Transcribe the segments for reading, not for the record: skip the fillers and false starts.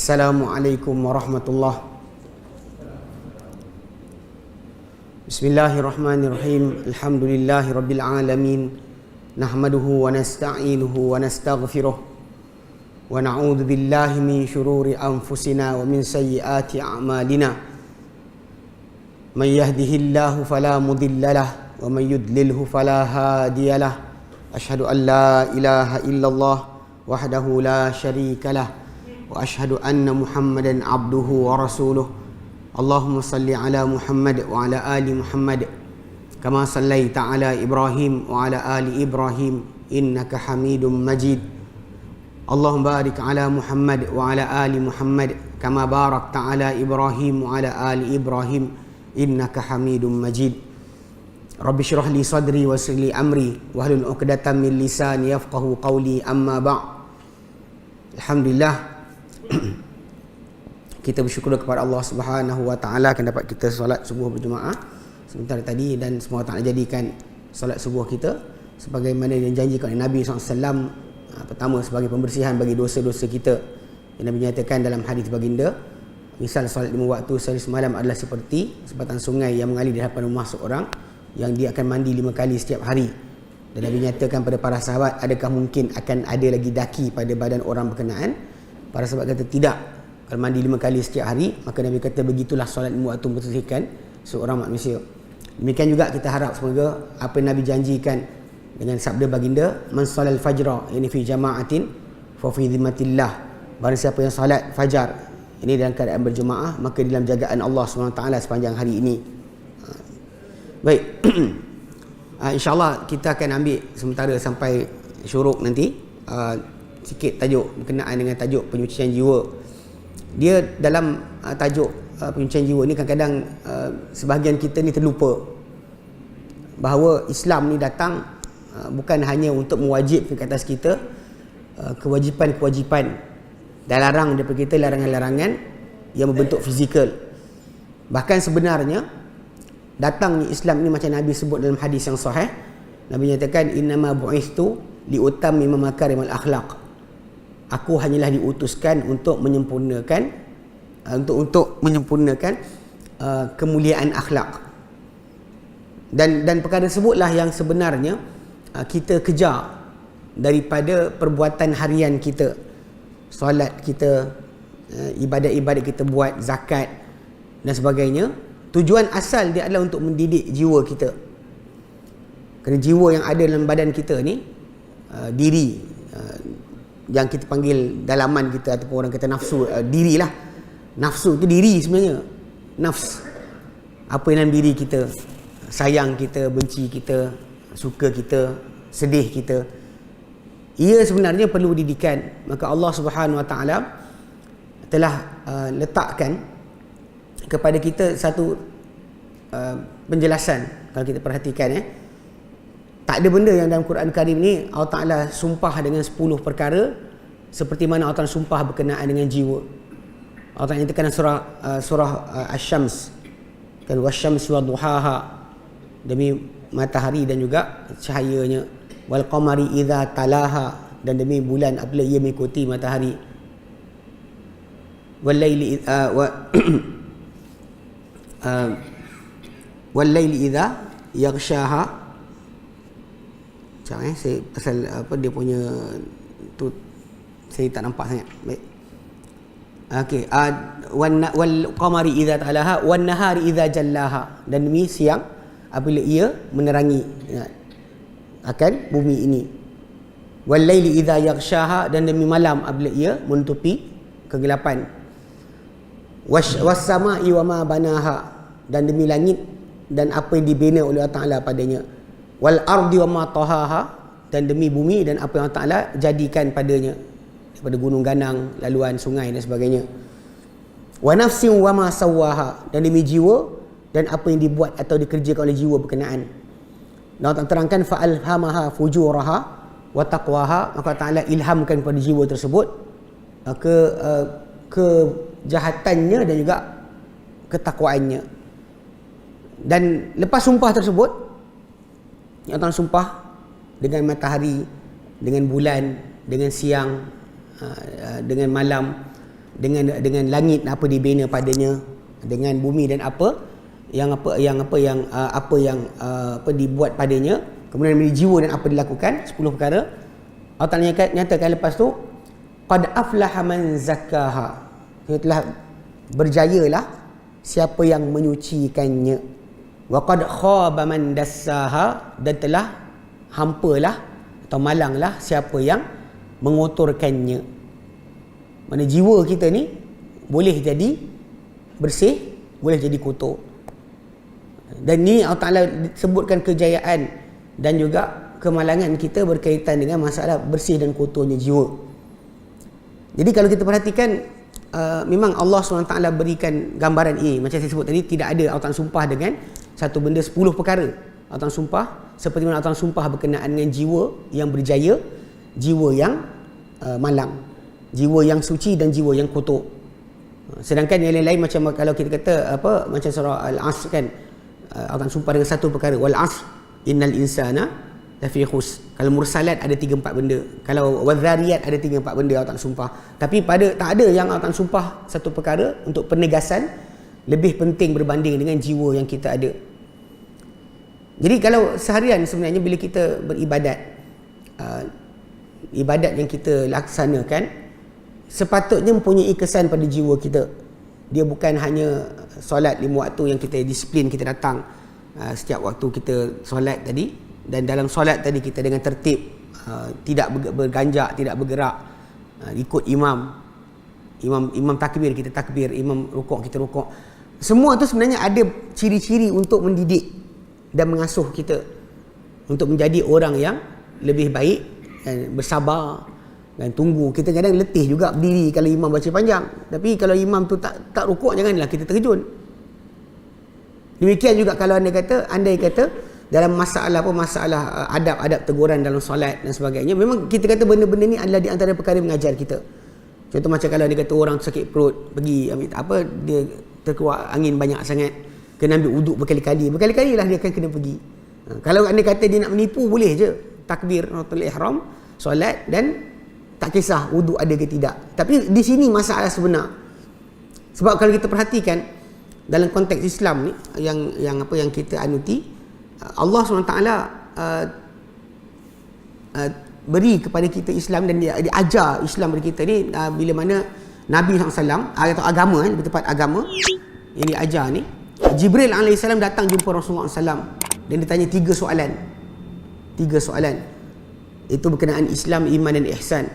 Assalamualaikum warahmatullahi. Bismillahirrahmanirrahim. Alhamdulillahi rabbil alamin. Nahmaduhu wa nasta'inuhu wa nastaghfiruh. Wa na'udzu billahi min syururi anfusina wa min sayyiati a'malina. May yahdihillahu fala mudilla lahu wa may yudlilhu fala hadiya lahu. Asyhadu an la ilaha illallah wahdahu la syarika lahu. Wa ashhadu anna Muhammadan abduhu wa rasuluh. Allahumma salli ala Muhammad wa ala ali Muhammad kama sallaita ala Ibrahim wa ala ali Ibrahim innaka Hamidum Majid. Allahumma barik ala Muhammad wa ala ali Muhammad kama barakta ala Ibrahim wa ala ali Ibrahim innaka Hamidum Majid. Rabbi shrah li sadri wa yassir li amri wahlul 'uqdatam min lisani yafqahu qawli, amma ba'd. Alhamdulillah, kita bersyukur kepada Allah Subhanahu wa taala akan dapat kita solat subuh berjemaah sebentar tadi, dan semoga taala jadikan solat subuh kita sebagaimana yang dijanjikan oleh Nabi SAW. Pertama, sebagai pembersihan bagi dosa-dosa kita, yang Nabi nyatakan dalam hadis baginda, misal solat 5 waktu sehari semalam adalah seperti sebatang sungai yang mengalir di hadapan rumah seorang yang dia akan mandi 5 kali setiap hari. Dan Nabi nyatakan pada para sahabat, adakah mungkin akan ada lagi daki pada badan orang berkenaan? Para sahabat kata tidak. Kalau mandi 5 kali setiap hari, maka Nabi kata begitulah solat 5 waktu membersihkan seorang manusia. Demikian juga kita harap semoga apa yang Nabi janjikan dengan sabda baginda, man salal fajra ini fi jama'atin fa fi dhimmatillah. Barang siapa yang salat fajar ini dalam keadaan berjemaah, maka dalam jagaan Allah SWT sepanjang hari ini. Baik. InsyaAllah kita akan ambil sementara sampai syuruk nanti. Sikit tajuk berkenaan dengan tajuk penyucian jiwa. Dia dalam tajuk penyucian jiwa ni kadang-kadang sebahagian kita ni terlupa bahawa Islam ni datang bukan hanya untuk mewajibkan ke atas kita kewajipan-kewajipan dan larang daripada kita larangan-larangan yang berbentuk fizikal. Bahkan sebenarnya datangnya Islam ni macam Nabi sebut dalam hadis yang sahih. Nabi nyatakan, innama bu'istu liutammima makarimal akhlaq. Aku hanyalah diutuskan untuk menyempurnakan kemuliaan akhlak. Dan perkara tersebutlah yang sebenarnya kita kejar daripada perbuatan harian kita. Solat kita, ibadat-ibadat kita buat, zakat dan sebagainya. Tujuan asal dia adalah untuk mendidik jiwa kita. Kerana jiwa yang ada dalam badan kita ni, diri yang kita panggil dalaman kita ataupun orang kata nafsu, dirilah. Nafsu itu diri sebenarnya. Nafs. Apa yang dalam diri kita, sayang kita, benci kita, suka kita, sedih kita, ia sebenarnya perlu didikan. Maka Allah Subhanahu Wa Taala telah letakkan kepada kita satu penjelasan. Kalau kita perhatikan, tak ada benda yang dalam Quran Karim ni Allah Ta'ala sumpah dengan 10 perkara seperti mana Allah Ta'ala sumpah berkenaan dengan jiwa. Allah Ta'ala nyatakan surah Asy-Syams, kan, wasyamsi wadduhaha, demi matahari dan juga cahayanya, wal qamari idza talaha, dan demi bulan apabila ia mengikuti matahari, wal laili wal laili idza yaghshaha. Macam saya pasal apa dia punya tu saya tak nampak sangat. Baik. Okey, wal qamari idza talaha wan nahari idza jallaha, dan demi siang apabila ia menerangi akan bumi ini, wal laili idza yaghshaha, dan demi malam apabila ia menutupi kegelapan, was samai wa ma banaha, dan demi langit dan apa yang dibina oleh Allah Taala padanya, wal ardi wa ma tahaha, dan demi bumi dan apa yang Allah Ta'ala jadikan padanya daripada gunung ganang, laluan sungai dan sebagainya, wa nafsin wa ma sawaha, dan demi jiwa dan apa yang dibuat atau dikerjakan oleh jiwa berkenaan. Dan Allah terangkan fa alhamaha fujuraha wa taqwaha, maka Allah Ta'ala ilhamkan kepada jiwa tersebut kejahatannya dan juga ketakwaannya. Dan lepas sumpah tersebut, yang Allah sumpah dengan matahari, dengan bulan, dengan siang, dengan malam, dengan langit apa dibina padanya, dengan bumi dan apa yang dibuat padanya, kemudian dari jiwa dan apa dilakukan, 10 perkara. Allah Ta'ala nyatakan lepas tu, qad aflaha man zakkaha, telah berjayalah siapa yang menyucikannya, wa qad khaba man dassaha, dan telah hampalah atau malanglah siapa yang mengotorkannya. Mana jiwa kita ni boleh jadi bersih, boleh jadi kotor. Dan ni Allah Ta'ala sebutkan kejayaan dan juga kemalangan kita berkaitan dengan masalah bersih dan kotornya jiwa. Jadi kalau kita perhatikan, memang Allah SWT berikan gambaran ini. Macam saya sebut tadi, tidak ada Allah Ta'ala sumpah dengan satu benda 10 perkara. Allah Ta'ala sumpah seperti mana Allah Ta'ala sumpah berkenaan dengan jiwa yang berjaya, jiwa yang malang, jiwa yang suci dan jiwa yang kotor. Sedangkan yang lain-lain macam kalau kita kata macam surah Al-Asr kan, Allah sumpah dengan satu perkara, wal asr innal insana lafi khus. Kalau mursalat ada 3-4 benda, kalau wadhariyat ada 3-4 benda Allah sumpah. Tapi tak ada yang Allah sumpah satu perkara untuk penegasan lebih penting berbanding dengan jiwa yang kita ada. Jadi kalau seharian sebenarnya bila kita beribadat, ibadat yang kita laksanakan sepatutnya mempunyai kesan pada jiwa kita. Dia bukan hanya solat 5 waktu yang kita disiplin, kita datang setiap waktu kita solat tadi, dan dalam solat tadi kita dengan tertib, tidak berganjak, tidak bergerak, ikut imam takbir kita takbir, imam rukuk kita rukuk. Semua tu sebenarnya ada ciri-ciri untuk mendidik dan mengasuh kita untuk menjadi orang yang lebih baik dan bersabar dan tunggu. Kita kadang letih juga berdiri kalau imam baca panjang, tapi kalau imam tu tak rukuk, janganlah kita terjun. Demikian juga kalau andai kata dalam masalah adab-adab teguran dalam solat dan sebagainya, memang kita kata benda-benda ni adalah di antara perkara yang mengajar kita. Contoh macam kalau dia kata orang sakit perut, pergi ambil dia terkeluar angin banyak sangat, kena ambil wuduk berkali-kali lah dia akan kena pergi. Kalau anda kata dia nak menipu, boleh je takbiratul ihram, solat, dan tak kisah wuduk ada ke tidak. Tapi di sini masalah sebenar. Sebab kalau kita perhatikan dalam konteks Islam ni yang kita anuti, Allah SWT beri kepada kita Islam, dan dia ajar Islam kepada kita ni bila mana Nabi SAW atau agama, lebih tepat agama yang diajar ni, Jibril AS datang jumpa Rasulullah SAW dan ditanya 3 soalan. Itu berkenaan Islam, iman dan ihsan.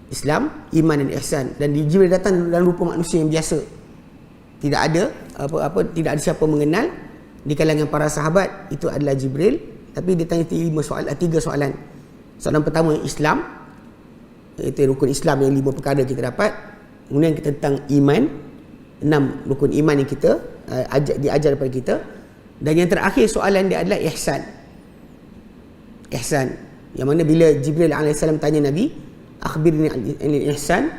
Islam, iman dan ihsan. Dan Jibril datang dalam rupa manusia yang biasa. Tidak ada tidak ada siapa mengenal di kalangan para sahabat itu adalah Jibril, tapi dia tanya 3 soalan. Soalan pertama Islam, itu rukun Islam yang 5 perkara kita dapat. Kemudian kita tentang iman, 6 rukun iman yang kita diajar kepada kita. Dan yang terakhir soalan dia adalah ihsan. Yang mana bila Jibril AS tanya Nabi, akhbirni anil ihsan,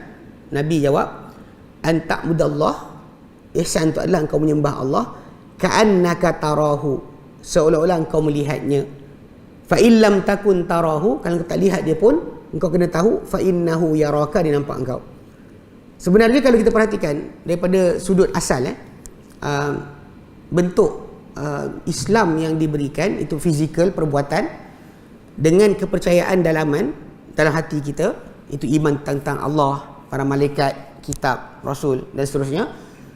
Nabi jawab, an ta'budallah, ihsan itu adalah engkau menyembah Allah ka'annaka tarahu, seolah-olah engkau melihatnya. Fa illam takun tarahu, kalau engkau tak lihat dia pun engkau kena tahu, fa innahu yaraka, dia nampak engkau. Sebenarnya kalau kita perhatikan daripada sudut asal bentuk Islam yang diberikan itu fizikal, perbuatan, dengan kepercayaan dalam hati kita, itu iman tentang Allah, para malaikat, kitab, rasul dan seterusnya.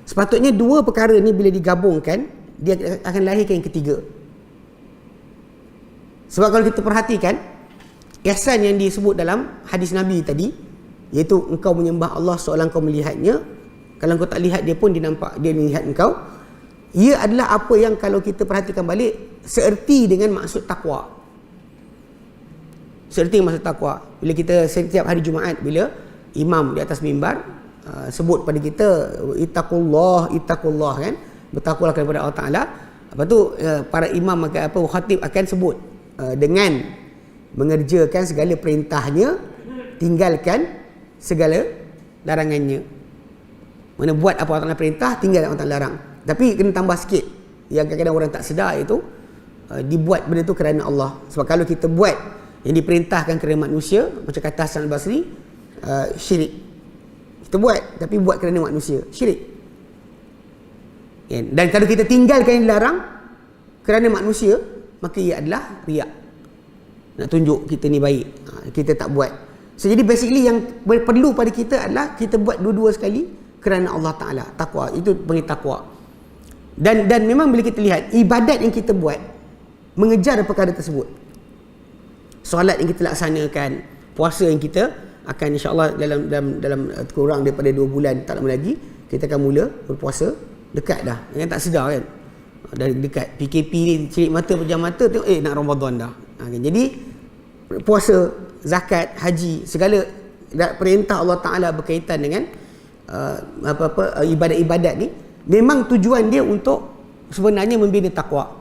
Sepatutnya 2 perkara ni bila digabungkan, dia akan lahirkan yang ketiga. Sebab kalau kita perhatikan ihsan yang disebut dalam hadis Nabi tadi, iaitu engkau menyembah Allah seolah engkau melihatnya, kalau engkau tak lihat dia pun dia nampak, dia melihat engkau. Ia adalah apa yang kalau kita perhatikan balik seerti dengan maksud takwa. Bila kita setiap hari Jumaat, bila imam di atas mimbar sebut pada kita ittaqullah kan, bertakwalah kepada Allah Taala. Lepas tu para imam khatib akan sebut dengan mengerjakan segala perintahnya, tinggalkan segala larangannya. Mana buat apa Allah Taala perintah, tinggal apa Allah Taala larang. Tapi kena tambah sikit, yang kadang-kadang orang tak sedar, itu dibuat benda tu kerana Allah. Sebab kalau kita buat yang diperintahkan kerana manusia, macam kata Hasan Al-Basri, syirik. Kita Kita buat, tapi buat kerana manusia. Syirik. Kan? Dan kalau kita tinggalkan yang dilarang kerana manusia, maka ia adalah riak. Nak tunjuk kita ni baik. Kita tak buat. So, jadi basically yang perlu pada kita adalah kita buat dua-dua sekali kerana Allah Ta'ala. Taqwa. Itu panggil taqwa. Dan memang bila kita lihat ibadat yang kita buat mengejar perkara tersebut. Solat yang kita laksanakan, puasa yang kita akan insya-Allah dalam kurang daripada 2 bulan tak lama lagi kita akan mula berpuasa. Dekat dah. Yang tak sedar kan. Dari dekat PKP ni celik mata pejam mata tengok nak Ramadan dah. Kan? Jadi puasa, zakat, haji, segala perintah Allah Taala berkaitan dengan ibadat-ibadat ni memang tujuan dia untuk sebenarnya membina takwa.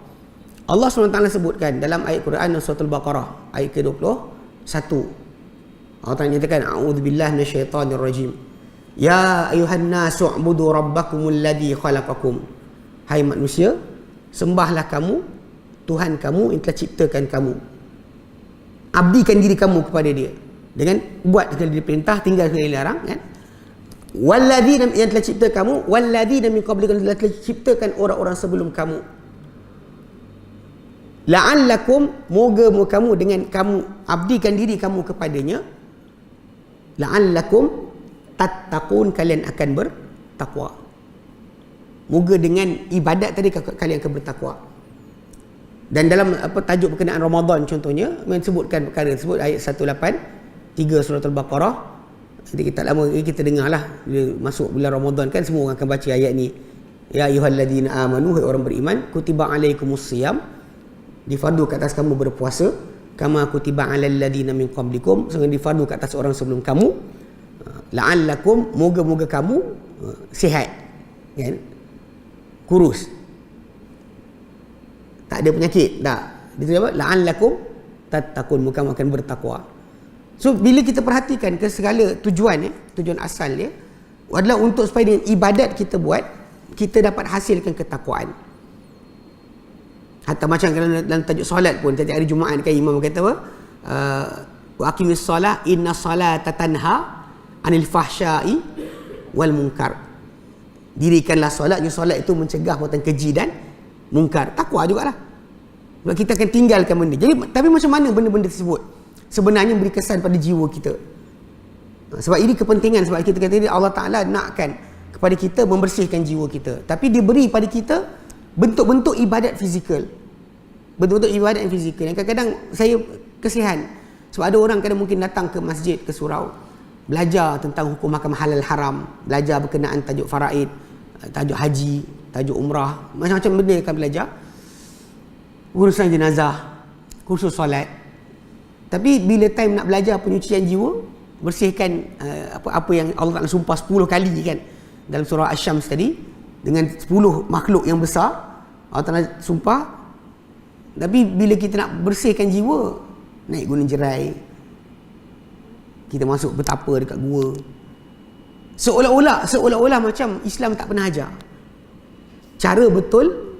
Allah SWT sebutkan dalam ayat Quran surah Al-Baqarah ayat ke-21. Allah Ta'ala nyatakan a'udzubillahi minasyaitonirrajim. Ya ayuhan nasu ubudu rabbakumul ladzi khalaqakum. Hai manusia, sembahlah kamu Tuhan kamu yang telah ciptakan kamu. Abdikan diri kamu kepada dia dengan buat segala diperintah, tinggal segala dilarang, kan? Walladzina yang telah cipta kamu, walladzina min qablikum telah ciptakan orang-orang sebelum kamu. La'allakum, moga kamu dengan kamu abdikan diri kamu kepadanya, la'allakum tattaqun, kalian akan bertakwa. Moga dengan ibadat tadi kalian akan bertakwa. Dan dalam tajuk berkenaan Ramadan contohnya menyebutkan perkara tersebut ayat 183 surah Al-Baqarah. Nanti kita lama kita dengarlah bila masuk bulan Ramadan kan semua orang akan baca ayat ni. Ya ayyuhalladzina amanu, hai orang beriman, kutiba alaikumusiyam, difardu ke atas kamu berpuasa, kama kutiba alal ladzina min qablikum, sungguh difardu ke atas orang sebelum kamu, la'allakum, moga-moga kamu sihat, kan? Kurus, tak ada penyakit, tak. Itu apa? La'allakum tattaqun, moga kamu akan bertakwa. So bila kita perhatikan ke segala tujuan tujuan asal dia adalah untuk supaya dengan ibadat kita buat kita dapat hasilkan ketakwaan. Hatta macam dalam tajuk solat pun setiap hari Jumaat kan imam kata apa? Wa aqimis solah inna solata tanha anil fahsya'i wal munkar. Dirikanlah solat, solat itu mencegah perbuatan keji dan munkar. Takwa jugalah. Sebab kita akan tinggalkan benda. Jadi tapi macam mana benda-benda tersebut sebenarnya beri kesan pada jiwa kita? Sebab ini kepentingan, sebab kita kata Allah Ta'ala nakkan kepada kita membersihkan jiwa kita. Tapi dia beri pada kita bentuk-bentuk ibadat fizikal. Bentuk-bentuk ibadat yang fizikal. Yang kadang-kadang saya kesian. Sebab ada orang kadang mungkin datang ke masjid, ke surau, belajar tentang hukum mahkamah halal haram, belajar berkenaan tajuk faraid, tajuk haji, tajuk umrah, macam-macam benda akan belajar. Urusan jenazah, kursus solat. Tapi bila time nak belajar penyucian jiwa, bersihkan apa yang Allah Ta'ala sumpah 10 kali kan dalam surah Asy-Syams tadi, dengan 10 makhluk yang besar Allah Ta'ala sumpah. Tapi bila kita nak bersihkan jiwa, naik gunung jerai, kita masuk bertapa dekat gua, seolah-olah macam Islam tak pernah ajar cara betul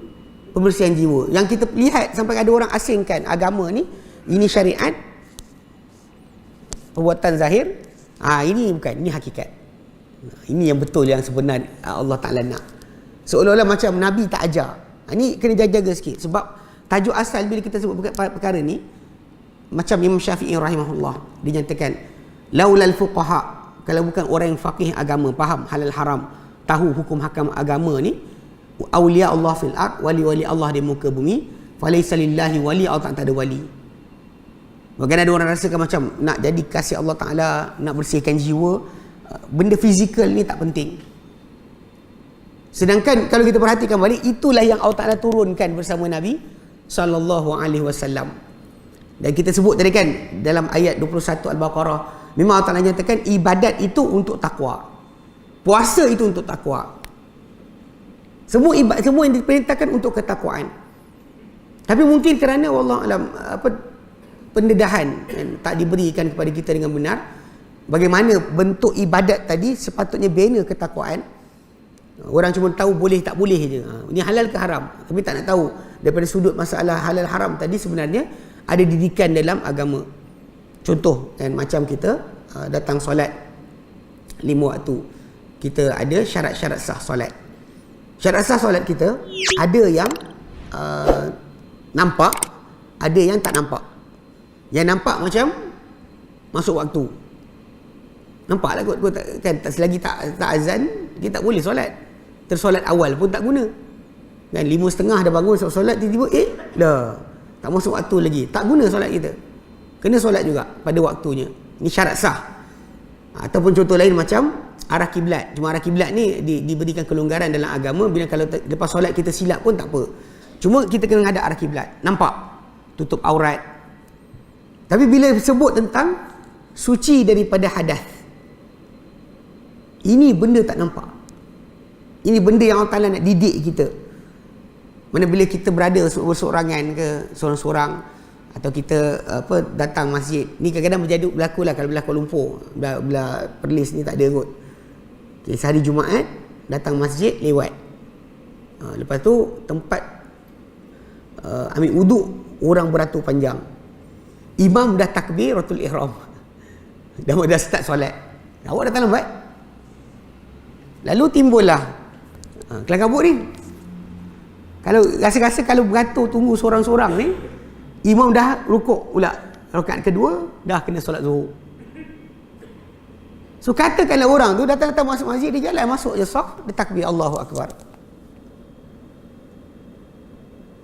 pembersihan jiwa. Yang kita lihat sampai ada orang asingkan agama ni, ini syariat, perbuatan zahir, ini bukan, ini hakikat. Ini yang betul, yang sebenar Allah Ta'ala nak. Seolah-olah macam Nabi tak ajar. Ini kena jaga-jaga sikit. Sebab tajuk asal bila kita sebut perkara ni, macam Imam Syafi'i rahimahullah, dia nyatakan, laulal fuqaha, kalau bukan orang yang faqih agama, faham halal haram, tahu hukum hakam agama ni, awliya Allah fil ard, wali-wali Allah di muka bumi, falaysa lillahi wali, Allah tak ada wali. Bahkan ada orang rasakan macam nak jadi kasih Allah Ta'ala, nak bersihkan jiwa, benda fizikal ni tak penting. Sedangkan kalau kita perhatikan balik, itulah yang Allah Ta'ala turunkan bersama Nabi SAW. Dan kita sebut tadi kan dalam ayat 21 Al-Baqarah, memang Allah Ta'ala nyatakan ibadat itu untuk takwa, puasa itu untuk takwa. Semua yang diperintahkan untuk ketakwaan. Tapi mungkin kerana wallahu alam pendedahan tak diberikan kepada kita dengan benar, bagaimana bentuk ibadat tadi sepatutnya bina ketakwaan. Orang cuma tahu boleh tak boleh je. Ini halal ke haram, tapi tak nak tahu daripada sudut masalah halal haram tadi sebenarnya ada didikan dalam agama. Contoh kan, macam kita datang solat 5 waktu. kita ada syarat-syarat sah solat. Syarat sah solat kita ada yang nampak, ada yang tak nampak. Yang nampak macam masuk waktu. Nampak lah kot kan, selagi tak azan kita tak boleh solat. Tersolat awal pun tak guna. Kan 5:30 dah bangun solat, tiba-tiba dah tak masuk waktu lagi. Tak guna solat kita. Kena solat juga pada waktunya. Ini syarat sah. Ataupun contoh lain macam arah kiblat. Cuma arah kiblat ni diberikan kelonggaran dalam agama, bila kalau lepas solat kita silap pun tak apa. Cuma kita kena ada arah kiblat. Nampak. Tutup aurat. Tapi bila sebut tentang suci daripada hadas, ini benda tak nampak. Ini benda yang Allah Ta'ala nak didik kita. Mana bila kita berada bersorangan ke, seorang-seorang, atau kita datang masjid. Ni kadang-kadang berlaku lah kalau belah Kuala Lumpur. Belah Perlis ni tak ada kot. Okay, sehari Jumaat datang masjid lewat. Lepas tu tempat ambil wuduk orang beratur panjang. Imam dah takbiratul ihram. Dah start solat. Awak datang lambat. Lalu timbullah kelang kabut ni. Kalau rasa-rasa kalau beratur tunggu seorang-seorang ni, imam dah rukuk pula rakaat kedua, dah kena solat zuhur. So katakanlah orang tu datang-datang masuk masjid, dia jalan masuk je saf, dia takbir Allahu Akbar.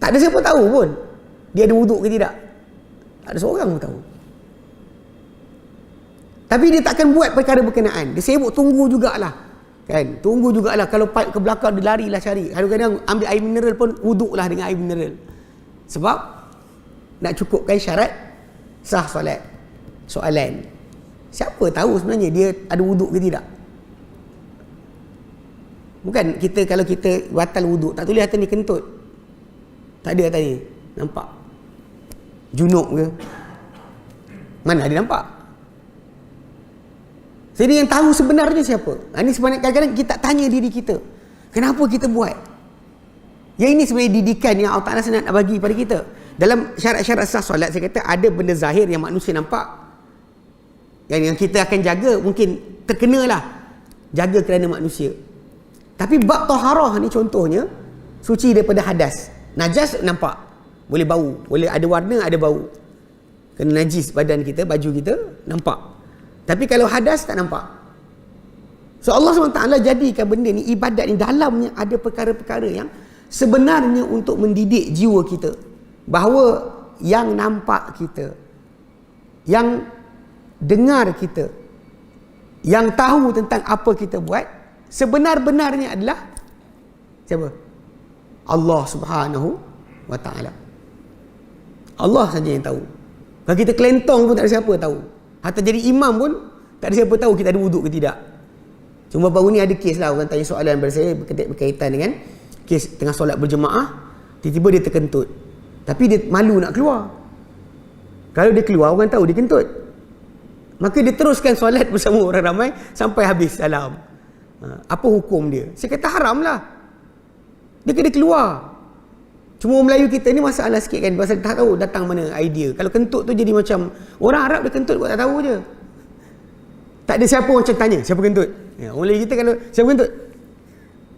Tak ada siapa tahu pun dia ada wuduk ke tidak. Tak ada seorang pun tahu. Tapi dia takkan buat perkara berkenaan. Dia sibuk tunggu jugalah. Kan? Tunggu jugalah. Kalau pipe ke belakang, dia larilah cari. Kadang-kadang ambil air mineral pun, wuduklah dengan air mineral. Sebab nak cukupkan syarat sah solat. Soalan, siapa tahu sebenarnya dia ada wuduk ke tidak? Bukan kita, kalau kita batal wuduk, tak tulis atas ni kentut. Tak ada atas ni. Nampak? Junub ke? Mana ada nampak? Jadi yang tahu sebenarnya siapa? Ini sebenarnya kadang-kadang kita tanya diri kita, kenapa kita buat? Yang ini sebenarnya didikan yang Allah Ta'ala nak bagi pada kita. Dalam syarat-syarat sah solat, saya kata ada benda zahir yang manusia nampak, yang kita akan jaga, mungkin terkenalah jaga kerana manusia. Tapi bab taharah ni contohnya suci daripada hadas. Najas nampak, boleh bau, boleh ada warna, ada bau. Kena najis badan kita, baju kita nampak. Tapi kalau hadas tak nampak. So Allah SWT jadikan benda ni, ibadat ni, dalamnya ada perkara-perkara yang sebenarnya untuk mendidik jiwa kita, bahawa yang nampak kita, yang dengar kita, yang tahu tentang apa kita buat, sebenar-benarnya adalah siapa? Allah Subhanahu wa Ta'ala. Allah saja yang tahu. Kalau kita kelentong pun tak ada siapa tahu. Hatta jadi imam pun tak ada siapa tahu kita ada wuduk ke tidak. Cuma baru ni ada kes lah, orang tanya soalan pada saya berkaitan dengan kes tengah solat berjemaah, tiba-tiba dia terkentut, tapi dia malu nak keluar. Kalau dia keluar, orang tahu dia kentut, maka dia teruskan solat bersama orang ramai sampai habis salam. Apa hukum dia? Saya kata haram lah. Dia kena keluar. Cuma orang Melayu kita ni masalah sikit kan, pasal tak tahu datang mana idea. Kalau kentut tu jadi macam orang Arab, dia kentut buat tak tahu je. Tak ada siapa macam tanya siapa kentut. Orang Melayu kita kalau siapa kentut,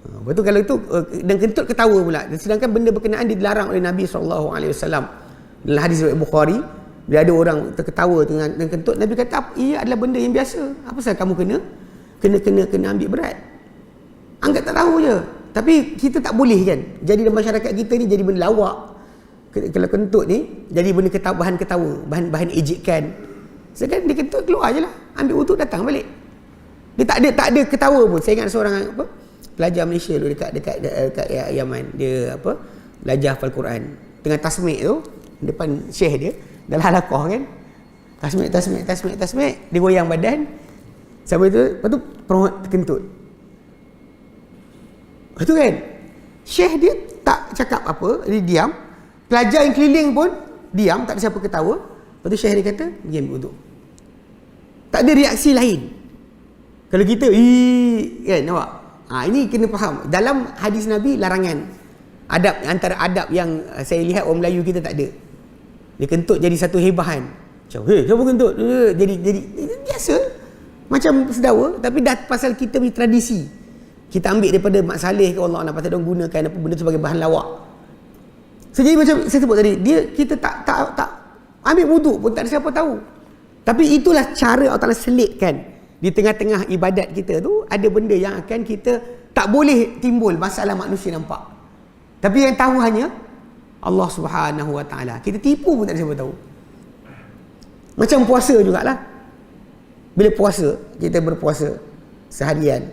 lepas tu kalau itu dan kentut ketawa pula. Sedangkan benda berkenaan dilarang oleh Nabi SAW. Dalam hadis riwayat Bukhari, bila ada orang terketawa dengan kentut, Nabi kata ia adalah benda yang biasa. Apa sahaja kamu kena ambil berat. Anggap tak tahu je. Tapi kita tak boleh kan, jadi dalam masyarakat kita ni jadi benda lawak. Kalau kentut ni jadi benda bahan ketawa, bahan ejekan. Sedangkan dia kentut, keluar je lah, ambil wuduk, datang balik. Dia tak ada ketawa pun. Saya ingat seorang pelajar Malaysia dulu dekat Yaman, dia belajar hafal Quran. Tengah tasmik tu depan syekh dia dalam halaqah kan, tasmik, dia goyang badan sampai tu, lepas tu perawat terkentut. Lepas tu kan, syekh dia tak cakap apa, dia diam. Pelajar yang keliling pun diam, tak ada siapa ketawa. Lepas tu syekh dia kata, pergi ambil wuduk. Tak ada reaksi lain. Kalau kita, kan, nampak? Ini kena faham. Dalam hadis Nabi, larangan. Antara adab yang saya lihat orang Melayu kita tak ada. Dia kentut jadi satu hebahan. Macam, siapa kentut? Jadi biasa. Macam sedawa, tapi dah pasal kita punya tradisi. Kita ambil daripada Mak Saleh ke Allah nak pasal dia gunakan apa benda tu sebagai bahan lawak. So, jadi macam saya sebut tadi, kita tak ambil wuduk pun tak ada siapa tahu. Tapi itulah cara Allah Ta'ala selitkan di tengah-tengah ibadat kita tu ada benda yang akan kita tak boleh timbul masalah manusia nampak. Tapi yang tahu hanya Allah Subhanahu Wa Ta'ala. Kita tipu pun tak ada siapa tahu. Macam puasa jugalah. Bila puasa, kita berpuasa seharian.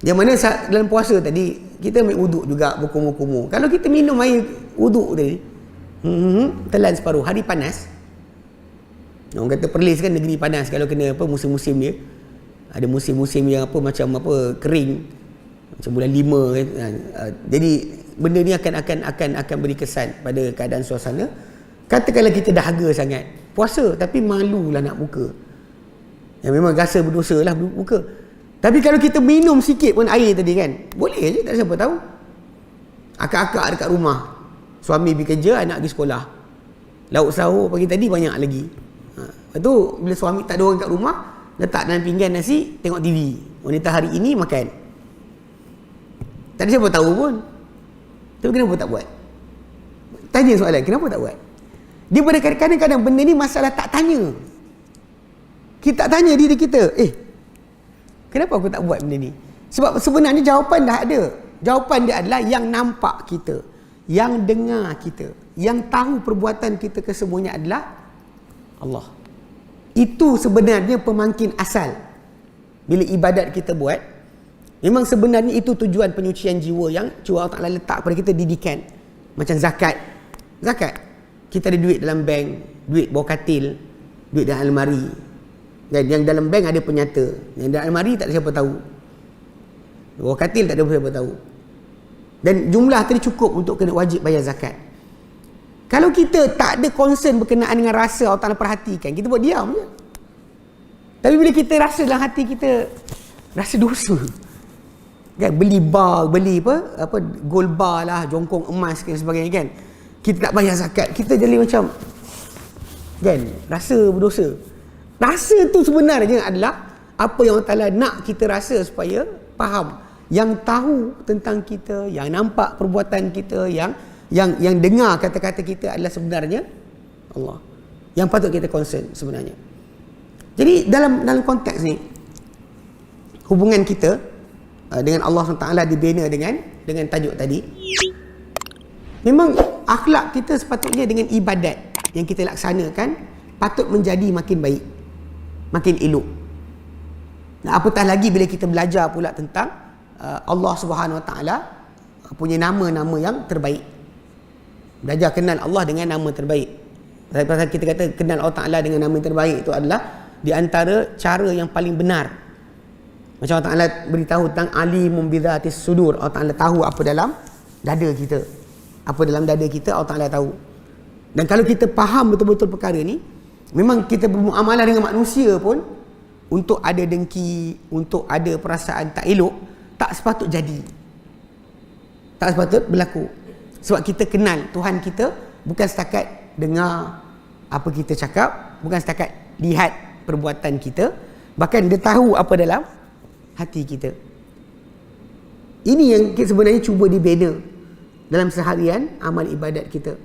Yang mana dalam puasa tadi, kita ambil wuduk juga berkumur-kumur. Kalau kita minum air wuduk tadi, telan separuh, hari panas. Orang kata Perlis kan negeri panas kalau kena apa musim-musim dia. Ada musim-musim yang apa macam apa kering. Macam bulan 5 kan. Jadi benda ni akan beri kesan pada keadaan suasana. Katakanlah kita dahaga sangat puasa tapi malulah nak buka. Yang memang rasa berdosa lah buka. Tapi kalau kita minum sikit pun air tadi kan, boleh je, tak ada siapa tahu. Akak-akak dekat rumah, suami pergi kerja, anak pergi sekolah. Lauk sahur pagi tadi banyak lagi. Lepas tu bila suami tak ada orang kat rumah, letak dalam pinggan nasi, tengok TV. Wanita hari ini makan. Tak ada siapa tahu pun. Tapi kenapa tak buat? Tanya soalan, kenapa tak buat? Dia pada kadang-kadang benda ni masalah tak tanya. Kita tak tanya diri kita, kenapa aku tak buat benda ni? Sebab sebenarnya jawapan dah ada. Jawapan dia adalah yang nampak kita, yang dengar kita, yang tahu perbuatan kita kesemuanya adalah Allah. Itu sebenarnya pemangkin asal. Bila ibadat kita buat, memang sebenarnya itu tujuan penyucian jiwa yang Allah Ta'ala letak pada kita didikan. Macam zakat. Zakat. Kita ada duit dalam bank, duit bawah katil, duit dalam almari. Dan yang dalam bank ada penyata, yang dalam almari tak ada siapa tahu. Bawah katil tak ada siapa tahu. Dan jumlah tadi cukup untuk kena wajib bayar zakat. Kalau kita tak ada concern berkenaan dengan rasa Allah Ta'ala perhatikan, kita buat diam je. Tapi bila kita rasa dalam hati kita rasa dosa, kan, beli bar, beli apa gold bar lah, jongkong emas dan sebagainya kan, kita tak bayar zakat, kita jadi macam kan, rasa berdosa. Rasa tu sebenarnya adalah apa yang Allah Ta'ala nak kita rasa supaya faham. Yang tahu tentang kita, yang nampak perbuatan kita, yang dengar kata-kata kita adalah sebenarnya Allah. Yang patut kita concern sebenarnya. Jadi dalam konteks ni, hubungan kita dengan Allah SWT dibina dengan tajuk tadi. Memang akhlak kita sepatutnya dengan ibadat yang kita laksanakan patut menjadi makin baik, makin elok. Nah, apatah lagi bila kita belajar pula tentang Allah Subhanahu Wa Taala punya nama-nama yang terbaik. Belajar kenal Allah dengan nama terbaik. Pasal kita kata kenal Allah Ta'ala dengan nama yang terbaik itu adalah di antara cara yang paling benar. Macam Allah Ta'ala beritahu tentang alimun bidhatis sudur. Allah Ta'ala tahu apa dalam dada kita. Apa dalam dada kita Allah Ta'ala tahu. Dan kalau kita faham betul-betul perkara ni, memang kita bermuamalah dengan manusia pun, untuk ada dengki, untuk ada perasaan tak elok, tak sepatut jadi. Tak sepatut berlaku. Sebab kita kenal Tuhan kita bukan setakat dengar apa kita cakap, bukan setakat lihat perbuatan kita, bahkan dia tahu apa dalam hati kita. Ini yang kita sebenarnya cuba dibina dalam seharian amal ibadat kita.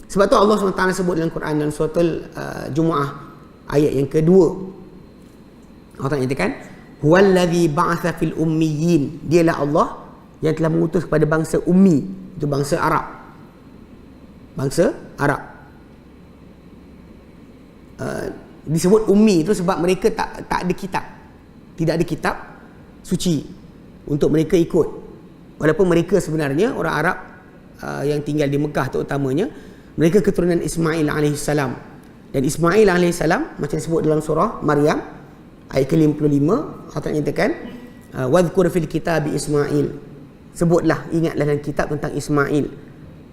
Sebab tu Allah SWT sebut dalam Quran dalam suratul Jumu'ah ayat yang kedua. Allah Ta'ala nyatakan, huwallazi ba'atha fil ummiyin. Dialah Allah yang telah mengutus kepada bangsa ummi, itu bangsa Arab. Bangsa Arab. Disebut ummi itu sebab mereka tak ada kitab. Tidak ada kitab suci untuk mereka ikut. Walaupun mereka sebenarnya orang Arab yang tinggal di Mekah terutamanya, mereka keturunan Ismail alaihissalam. Dan Ismail alaihissalam macam disebut dalam surah Maryam ayat ke-55, Allah Ta'ala nyatakan, wadhkur fil kitabi Ismail. Sebutlah, ingatlah dalam kitab tentang Ismail.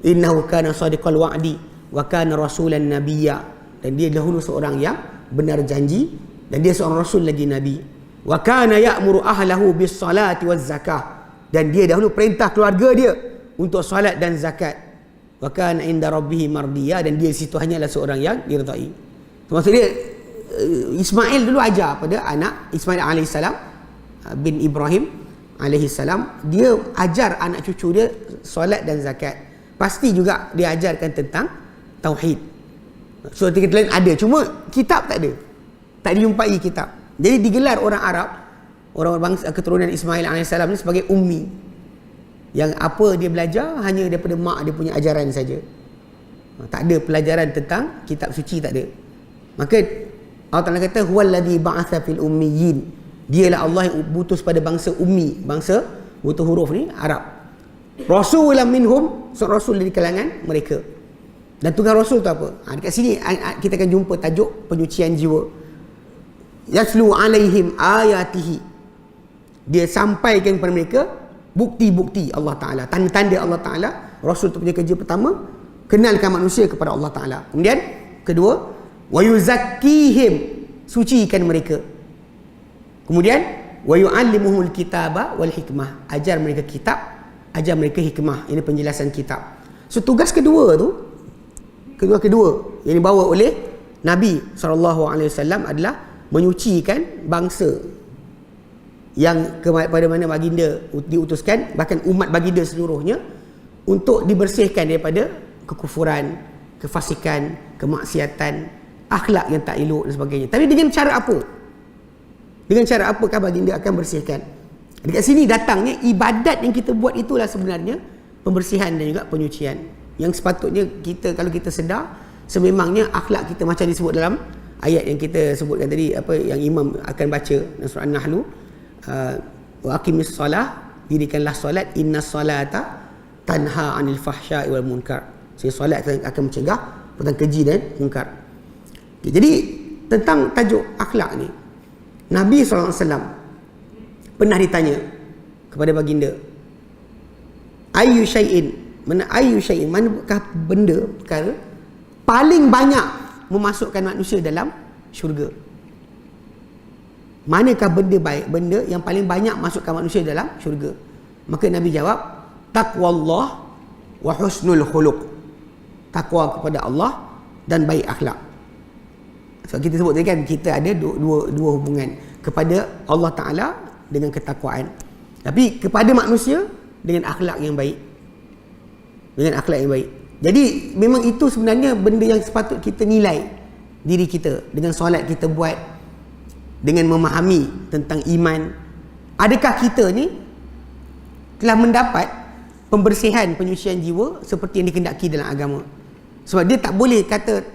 Innahu kana sadiqal wa'di wa kana rasulan nabiyya. Dan dia dahulu seorang yang benar janji, dan dia seorang rasul lagi nabi. Wa kana ya'muru ahlahu bis salati waz zakah. Dan dia dahulu perintah keluarga dia untuk solat dan zakat. Wa kana inda rabbih mardiya. Dan dia situ hanyalah seorang yang diridai. Maksud dia Ismail dulu ajar pada anak Ismail alaihissalam bin Ibrahim alaihissalam, dia ajar anak cucu dia solat dan zakat. Pasti juga dia ajarkan tentang tauhid. So kata lain ada, cuma kitab tak ada, tak dijumpai kitab. Jadi digelar orang Arab, orang bangsa keturunan Ismail alaihissalam ni sebagai ummi, yang apa dia belajar hanya daripada mak dia punya ajaran saja. Tak ada pelajaran tentang kitab suci, tak ada. Maka Allah Ta'ala kata huwallazi ba'atha fil ummiyin, dialah Allah yang utus pada bangsa ummi, bangsa buta huruf ni Arab, rasulan minhum, seorang rasul dari kalangan mereka. Dan tugas rasul tu apa? Dekat sini kita akan jumpa tajuk penyucian jiwa. Yaslu alaihim ayatihi, dia sampaikan kepada mereka bukti-bukti Allah Ta'ala, tanda-tanda Allah Ta'ala. Rasul tu punya kerja pertama, kenalkan manusia kepada Allah Ta'ala. Kemudian kedua, wa yuzakkihim, sucikan mereka. Kemudian wa yu'allimuhumul kitaba wal hikmah, ajar mereka kitab, ajar mereka hikmah. Ini penjelasan kitab. So tugas kedua yang dibawa oleh Nabi SAW adalah menyucikan bangsa yang kepada mana baginda diutuskan, bahkan umat baginda seluruhnya, untuk dibersihkan daripada kekufuran, kefasikan, kemaksiatan, akhlak yang tak elok dan sebagainya. Tapi dengan cara apa? Dengan cara apakah baginda akan bersihkan? Dekat sini datangnya ibadat yang kita buat itulah sebenarnya pembersihan dan juga penyucian. Yang sepatutnya kita, kalau kita sedar, sememangnya akhlak kita macam disebut dalam ayat yang kita sebutkan tadi, apa yang imam akan baca dalam surah An-Nahl, wa aqimis solah, dirikanlah solat, inna solata tanha anil fahsya'i wal munkar. Solat akan mencegah tentang keji dan munkar. Jadi tentang tajuk akhlak ni, Nabi SAW pernah ditanya kepada baginda, ayyu syai'in, manakah benda, perkara paling banyak memasukkan manusia dalam syurga? Manakah benda yang paling banyak masukkan manusia dalam syurga? Maka Nabi jawab, taqwallah wa husnul khuluq, takwa kepada Allah dan baik akhlak. So kita sebut tadi kan, kita ada dua hubungan, kepada Allah Ta'ala dengan ketakwaan, tapi kepada manusia dengan akhlak yang baik. Dengan akhlak yang baik. Jadi memang itu sebenarnya benda yang sepatut kita nilai diri kita dengan solat kita buat, dengan memahami tentang iman. Adakah kita ni telah mendapat pembersihan, penyucian jiwa seperti yang dikehendaki dalam agama? Sebab dia tak boleh kata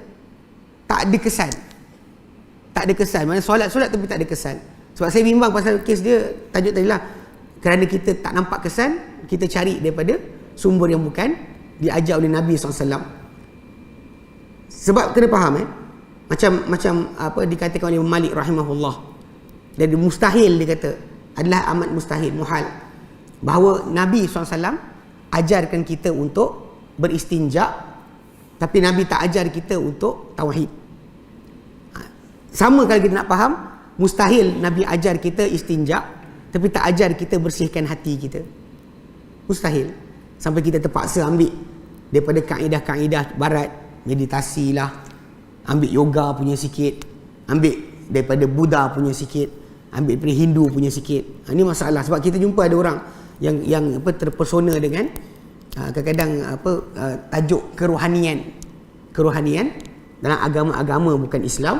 tak ada kesan. Tak ada kesan. Maksudnya solat tapi tak ada kesan. Sebab saya bimbang pasal kes dia, tajuk tadi lah, kerana kita tak nampak kesan, kita cari daripada sumber yang bukan diajar oleh Nabi SAW. Sebab kena faham macam apa dikatakan oleh Malik rahimahullah, dari mustahil, dia kata adalah amat mustahil, muhal, bahawa Nabi SAW ajarkan kita untuk beristinja, tapi Nabi tak ajar kita untuk tauhid. Sama kalau kita nak faham, mustahil Nabi ajar kita istinja tapi tak ajar kita bersihkan hati kita. Mustahil. Sampai kita terpaksa ambil daripada kaedah-kaedah barat, meditasi lah, ambil yoga punya sikit, ambil daripada Buddha punya sikit, ambil daripada Hindu punya sikit. Ini masalah, sebab kita jumpa ada orang yang terpesona dengan kadang-kadang tajuk kerohanian dalam agama-agama bukan Islam.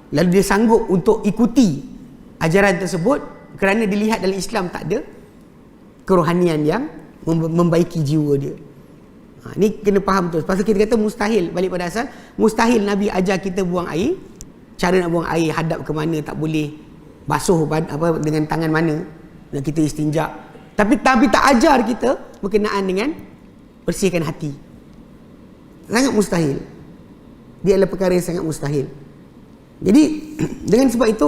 Lalu dia sanggup untuk ikuti ajaran tersebut kerana dilihat dalam Islam tak ada kerohanian yang membaiki jiwa dia. Ni kena faham tu. Pasal kita kata mustahil, balik pada asal, mustahil Nabi ajar kita buang air, cara nak buang air, hadap ke mana, tak boleh basuh dengan tangan mana, dan kita istinja. Tapi tak ajar kita berkenaan dengan bersihkan hati. Sangat mustahil. Dia adalah perkara yang sangat mustahil. Jadi dengan sebab itu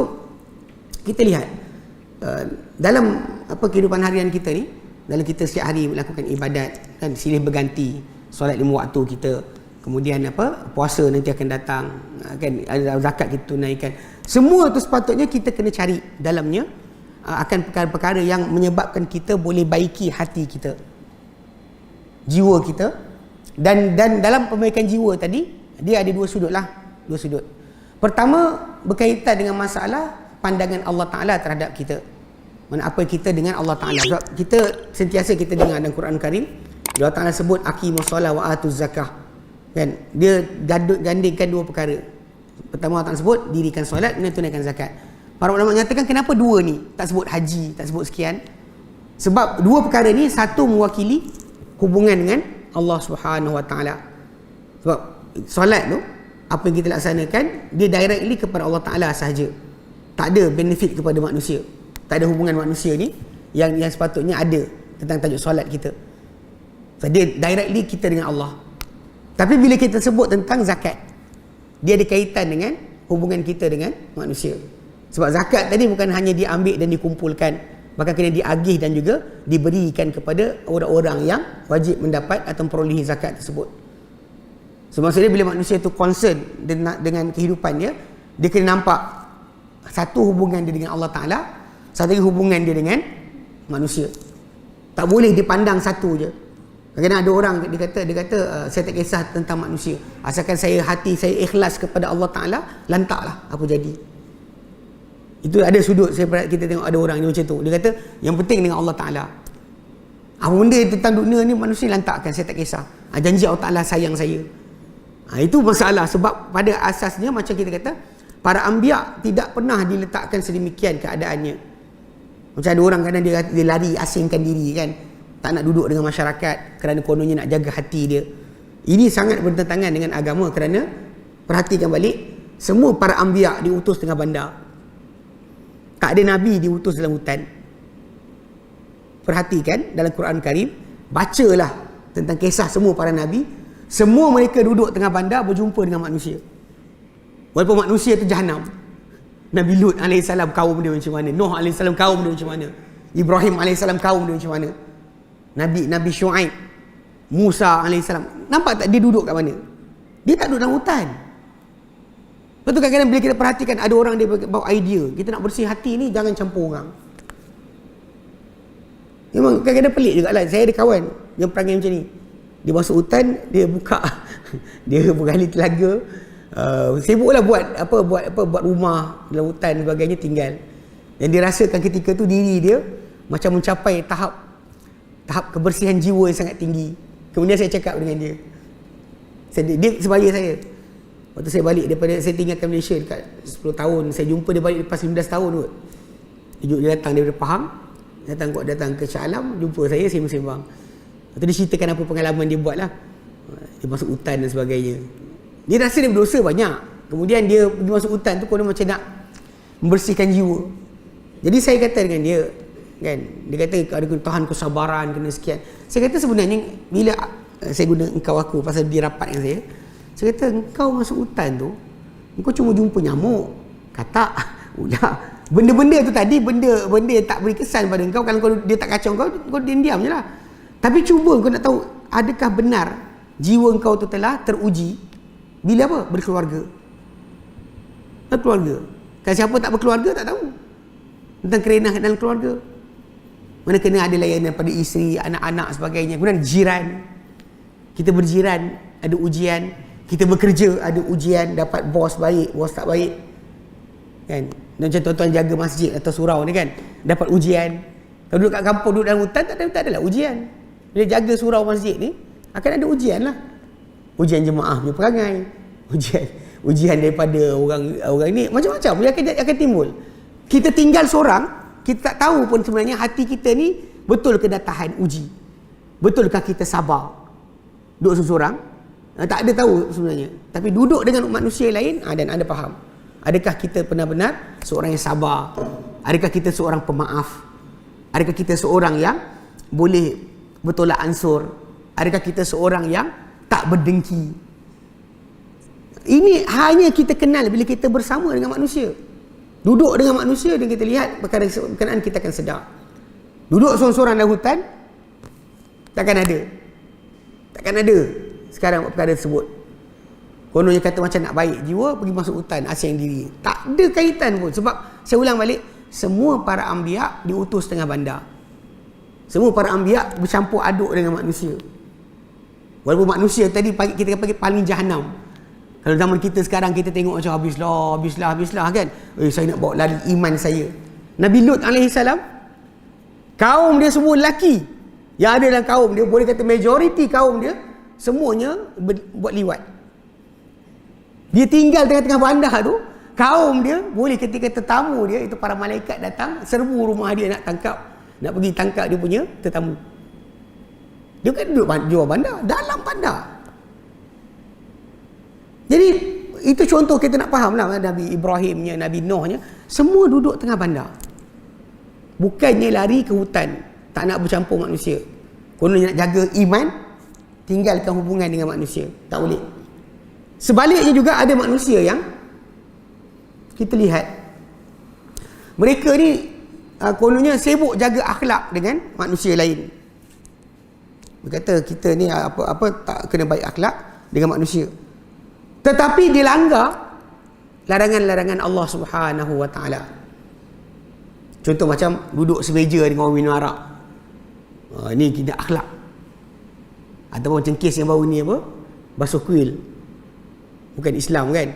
kita lihat dalam kehidupan harian kita ni, dalam kita setiap hari melakukan ibadat kan, silih berganti, solat 5 waktu kita, kemudian puasa nanti akan datang kan, ada zakat kita tunaikan, semua tu sepatutnya kita kena cari dalamnya akan perkara-perkara yang menyebabkan kita boleh baiki hati kita, jiwa kita. Dan dalam perbaikan jiwa tadi, dia ada dua sudut. Pertama, berkaitan dengan masalah pandangan Allah Ta'ala terhadap kita. Mana apa kita dengan Allah Ta'ala. Sebab kita sentiasa kita dengar dalam Quran Karim, Allah Ta'ala sebut aqimus solah wa atuz zakah. Kan? Dia gandingkan dua perkara. Pertama Allah Ta'ala sebut dirikan solat, kemudian tunaikan zakat. Para ulama menyatakan kenapa dua ni? Tak sebut haji, tak sebut sekian. Sebab dua perkara ni, satu mewakili hubungan dengan Allah Subhanahu Wa Ta'ala. Sebab solat tu, apa yang kita laksanakan, dia directly kepada Allah Ta'ala sahaja. Tak ada benefit kepada manusia. Tak ada hubungan manusia ni yang sepatutnya ada tentang tajuk solat kita. So, dia directly kita dengan Allah. Tapi bila kita sebut tentang zakat, dia ada kaitan dengan hubungan kita dengan manusia. Sebab zakat tadi bukan hanya diambil dan dikumpulkan, bahkan kena diagih dan juga diberikan kepada orang-orang yang wajib mendapat atau memperolehi zakat tersebut. So, maksudnya bila manusia tu concern dengan kehidupan dia, dia kena nampak satu hubungan dia dengan Allah Ta'ala, satu lagi hubungan dia dengan manusia. Tak boleh dipandang satu je. Kadang-kadang ada orang dia kata saya tak kisah tentang manusia, asalkan hati saya ikhlas kepada Allah Ta'ala, lantaklah apa jadi. Itu ada sudut kita tengok ada orang ni macam tu. Dia kata yang penting dengan Allah Ta'ala. Apa benda tentang dunia ni manusia lantakkan, saya tak kisah. Janji Allah Ta'ala sayang saya. Itu masalah. Sebab pada asasnya macam kita kata, para anbiya tidak pernah diletakkan sedemikian keadaannya. Macam ada orang kadang dia lari asingkan diri kan, tak nak duduk dengan masyarakat kerana kononnya nak jaga hati dia. Ini sangat bertentangan dengan agama, kerana perhatikan balik, semua para anbiya diutus tengah bandar. Tak ada nabi diutus dalam hutan. Perhatikan dalam Quran Karim, bacalah tentang kisah semua para nabi. Semua mereka duduk tengah bandar berjumpa dengan manusia. Walaupun manusia tu jahanam. Nabi Lut AS kaum dia macam mana, Nuh AS kaum dia macam mana, Ibrahim AS kaum dia macam mana, Nabi Syuaib, Musa AS. Nampak tak dia duduk kat mana? Dia tak duduk dalam hutan. Betul, kadang-kadang bila kita perhatikan ada orang dia bawa idea, kita nak bersih hati ni jangan campur orang. Memang kadang-kadang pelik jugalah. Saya ada kawan yang perangai macam ni. Dia masuk hutan, dia buka dia bergali telaga, sibuklah buat rumah dalam hutan sebagainya, tinggal. Dan dia rasakan ketika tu diri dia macam mencapai tahap kebersihan jiwa yang sangat tinggi. Kemudian saya cakap dengan dia, dia sebaya saya. Waktu saya balik daripada, saya tinggalkan Malaysia dekat 10 tahun, saya jumpa dia balik lepas 19 tahun kot. Dia datang daripada Pahang, datang ke Shah Alam, jumpa saya sembang. Lepas tu dia ceritakan apa pengalaman dia buat lah. Dia masuk hutan dan sebagainya. Dia rasa dia berdosa banyak. Kemudian dia masuk hutan tu konon macam nak membersihkan jiwa. Jadi saya kata dengan dia, kan, dia kata ada tahan kesabaran, kena sekian. Saya kata sebenarnya bila saya guna engkau aku pasal dia rapat dengan saya kata engkau masuk hutan tu, engkau cuma jumpa nyamuk, katak, ular. Benda-benda tu tadi, benda yang tak beri kesan pada engkau. Kalau dia tak kacau kau diam je lah. Tapi cuba kau nak tahu, adakah benar jiwa engkau tu telah teruji bila apa? Berkeluarga. Berkeluarga. Kan siapa tak berkeluarga tak tahu tentang kerenah dalam keluarga. Mana kena ada layanan pada isteri, anak-anak sebagainya. Kemudian jiran. Kita berjiran, ada ujian. Kita bekerja, ada ujian. Dapat bos baik, bos tak baik. Kan? Dan macam tuan-tuan jaga masjid atau surau ni kan, dapat ujian. Kalau duduk kat kampung, duduk dalam hutan, tak adalah ujian. Bila jaga surau masjid ni, akan ada ujian lah. Ujian jemaah punya perangai, ujian daripada orang ni, macam-macam yang akan timbul. Kita tinggal seorang, kita tak tahu pun sebenarnya hati kita ni betul ke dah tahan uji, betulkah kita sabar duduk seorang. Tak ada tahu sebenarnya, tapi duduk dengan manusia lain dan anda faham. Adakah kita benar-benar seorang yang sabar? Adakah kita seorang pemaaf? Adakah kita seorang yang boleh bertolak ansur? Adakah kita seorang yang tak berdengki? Ini hanya kita kenal bila kita bersama dengan manusia. Duduk dengan manusia dan kita lihat perkara berkenaan, kita akan sedar. Duduk seorang-seorang dalam hutan, takkan ada sekarang perkara tersebut. Kononnya kata macam nak baik jiwa, pergi masuk hutan, asing diri. Tak ada kaitan pun. Sebab saya ulang balik, semua para anbiya diutus tengah bandar. Semua para anbiya bercampur aduk dengan manusia. Walaupun manusia tadi kita panggil paling jahanam. Kalau zaman kita sekarang kita tengok macam habislah kan. Saya nak bawa lari iman saya. Nabi Lut alaihissalam, kaum dia semua lelaki. Yang ada dalam kaum dia, boleh kata majoriti kaum dia semuanya buat liwat. Dia tinggal tengah-tengah bandar tu, kaum dia boleh ketika tetamu dia, itu para malaikat datang serbu rumah dia nak pergi tangkap dia punya tetamu. Dia kan duduk jual bandar, dalam bandar. Jadi itu contoh kita nak faham lah, Nabi Ibrahimnya, Nabi Nuhnya, semua duduk tengah bandar. Bukannya lari ke hutan, tak nak bercampur manusia. Kononnya nak jaga iman, tinggalkan hubungan dengan manusia. Tak boleh. Sebaliknya juga ada manusia yang kita lihat, mereka ni kononnya sibuk jaga akhlak dengan manusia lain. Berkata kita ni apa tak kena baik akhlak dengan manusia. Tetapi dilanggar larangan-larangan Allah Subhanahu wa taala. Contoh macam duduk semeja dengan orang minum arak. Ini tidak akhlak. Ataupun macam kes yang baru ni apa? Basuh kuil. Bukan Islam kan?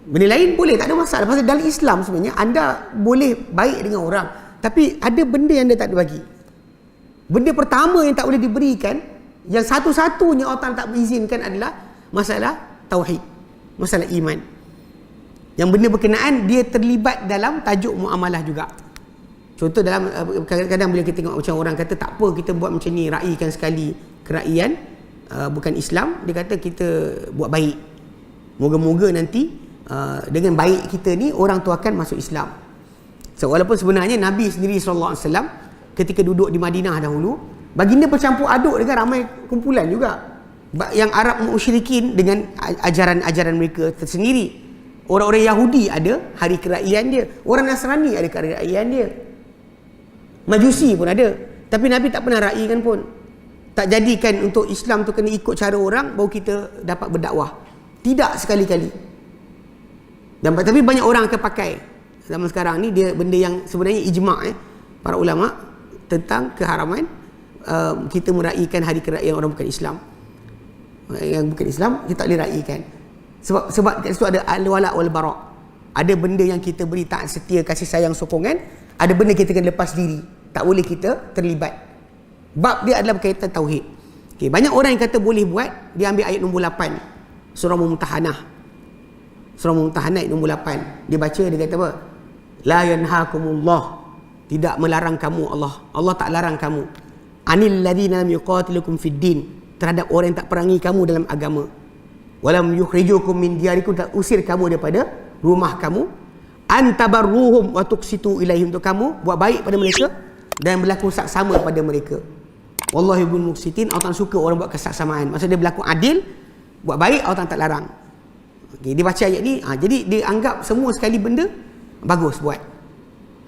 Benda lain boleh, tak ada masalah. Pasal dalam Islam sebenarnya anda boleh baik dengan orang, tapi ada benda yang anda tak ada bagi. Benda pertama yang tak boleh diberikan, yang satu-satunya Allah tak berizinkan adalah masalah tauhid, masalah iman. Yang benda berkenaan dia terlibat dalam tajuk muamalah juga. Contoh dalam kadang-kadang bila kita tengok macam orang kata tak apa kita buat macam ni, raikan sekali keraian bukan Islam, dia kata kita buat baik. Moga-moga nanti dengan baik kita ni orang tu akan masuk Islam. So walaupun sebenarnya Nabi sendiri sallallahu alaihi wasallam ketika duduk di Madinah dahulu, baginda bercampur aduk dengan ramai kumpulan juga. Yang Arab musyrikin dengan ajaran-ajaran mereka tersendiri. Orang-orang Yahudi ada hari keraian dia, orang Nasrani ada keraian dia, Majusi pun ada. Tapi Nabi tak pernah raikan pun. Tak jadikan untuk Islam tu kena ikut cara orang baru kita dapat berdakwah. Tidak sekali-kali. Tapi banyak orang akan pakai zaman sekarang ni, dia benda yang sebenarnya ijma' para ulama tentang keharaman kita meraikan hari keraian orang bukan Islam. Yang bukan Islam kita tak boleh raikan. Sebab kat situ ada al-wala wal bara'. Ada benda yang kita beri taat setia, kasih sayang, sokongan, ada benda kita kena lepas diri. Tak boleh kita terlibat. Bab dia adalah berkaitan tauhid. Okay, banyak orang yang kata boleh buat, dia ambil ayat nombor 8 surah Mumtahanah. Surah Mumtahanah ayat nombor 8. Dia baca, dia kata apa? La yanhakumullah, tidak melarang kamu Allah. Allah tak larang kamu. Anil ladzina lam yuqatilukum fid din, terhadap orang yang tak perangi kamu dalam agama. Walam yukhrijukum min diyarikum, tak usir kamu daripada rumah kamu. Antabarruhum wa tuqsitu ilaihim, untuk kamu buat baik pada mereka dan berlaku saksama pada mereka. Wallahu yuhibbul muqsitin, Allah tak suka orang buat kesaksamaan. Maksud dia berlaku adil, buat baik, Allah tak larang. Okay, dia baca ayat ni, jadi dia anggap semua sekali benda bagus buat.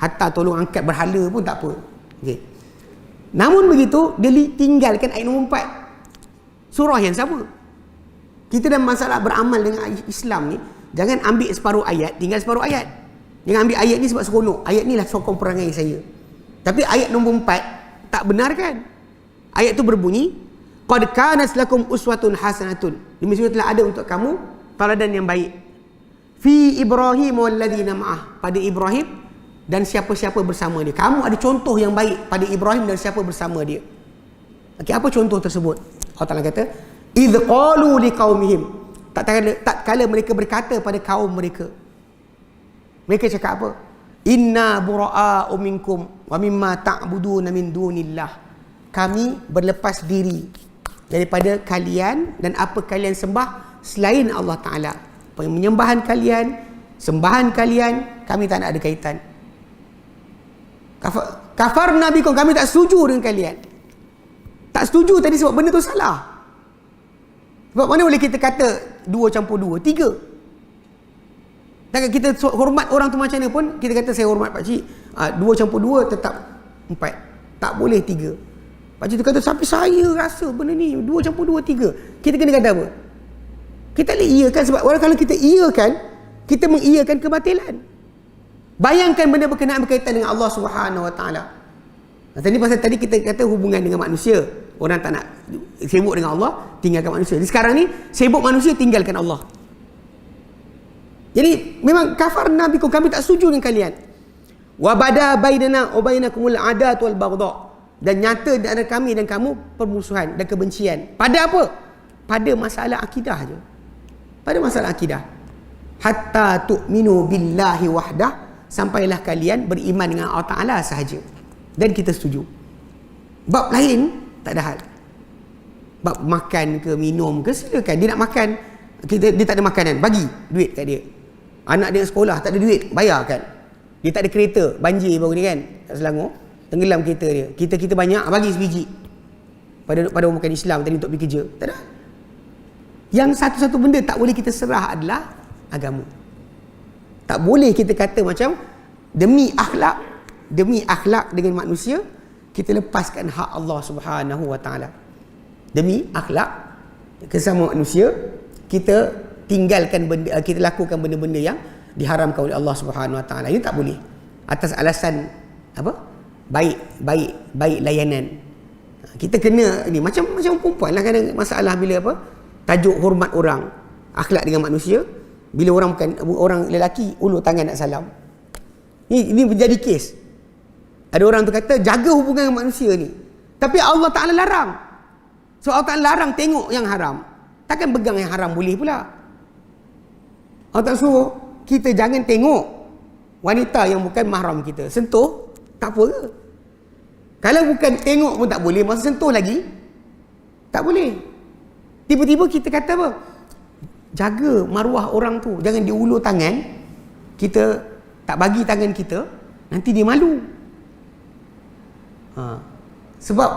Hatta tolong angkat berhala pun tak apa. Okay. Namun begitu, dia tinggalkan ayat nombor 4. Surah yang sama. Kita dalam masalah beramal dengan Islam ni, jangan ambil separuh ayat, tinggal separuh ayat. Jangan ambil ayat ni sebab seronok. Ayat ni lah sokong perangai saya. Tapi ayat nombor 4 tak benarkan. Ayat tu berbunyi, qad kanat lakum uswatun hasanatun, demi sungguh telah ada untuk kamu teladan yang baik, fi Ibrahim walladzina ma'ah, pada Ibrahim dan siapa-siapa bersama dia. Kamu ada contoh yang baik pada Ibrahim dan siapa bersama dia. Okey, apa contoh tersebut? Allah Taala kata, idz qalu liqaumihim, tak kala mereka berkata pada kaum mereka. Mereka cakap apa? Inna buraa'u minkum wa mimma ta'buduna min dunillah, kami berlepas diri daripada kalian dan apa kalian sembah selain Allah Ta'ala. Penyembahan kalian, sembahan kalian, kami tak nak ada kaitan. Kafarna bikum, kami tak setuju dengan kalian. Tak setuju tadi sebab benda tu salah. Sebab mana boleh kita kata 2 campur 2, 3? Dan kita hormat orang tu macam mana pun, kita kata saya hormat pakcik, 2 campur 2 tetap 4. Tak boleh 3. Pakcik tu kata, sampai saya rasa benda ni 2 campur 2, 3. Kita kena kata apa? Kita boleh iakan, sebab orang kalau kita iakan, kita mengiakan kebatilan. Bayangkan benda berkaitan dengan Allah Subhanahu Wa Taala. Tadi pasal tadi kita kata hubungan dengan manusia. Orang tak nak sibuk dengan Allah, tinggalkan manusia. Jadi sekarang ni sibuk manusia, tinggalkan Allah. Jadi memang kafarna bikum, kami tak setuju dengan kalian. Wa bada bainana wa bainakumul adat wal baghdha, dan nyata di antara kami dan kamu permusuhan dan kebencian. Pada apa? Pada masalah akidah je. Pada masalah akidah. Hatta tu'minu billahi wahdah, sampailah kalian beriman dengan Allah Ta'ala sahaja. Dan kita setuju. Bab lain tak ada hal. Bab makan ke minum ke, silakan. Dia nak makan, dia tak ada makanan, bagi duit kat dia. Anak dia sekolah tak ada duit, bayarkan. Dia tak ada kereta, banjir baru ni kan kat Selangor, tenggelam kereta dia. Kita banyak, bagi sebiji pada orang bukan Islam tadi untuk pergi kerja. Tak ada. Yang satu-satu benda tak boleh kita serah adalah agama. Tak boleh kita kata macam demi akhlak dengan manusia kita lepaskan hak Allah Subhanahu Wa Taala. Demi akhlak kesama manusia kita tinggalkan benda, kita lakukan benda-benda yang diharamkan oleh Allah Subhanahu Wa Taala. Ini tak boleh atas alasan apa? Baik layanan. Kita kena ni macam perempuan lah, kadang masalah bila apa? Tajuk hormat orang, akhlak dengan manusia. Bila orang lelaki ulur tangan nak salam. Ini menjadi kes. Ada orang tu kata jaga hubungan dengan manusia ni. Tapi Allah Ta'ala larang. So Allah Ta'ala larang tengok yang haram. Takkan pegang yang haram boleh pula. Allah Ta'ala suruh kita jangan tengok wanita yang bukan mahram kita. Sentuh, tak apa ke? Kalau bukan tengok pun tak boleh, masa sentuh lagi tak boleh. Tiba-tiba kita kata apa? Jaga maruah orang tu, jangan diulur tangan. Kita tak bagi tangan kita, nanti dia malu. Sebab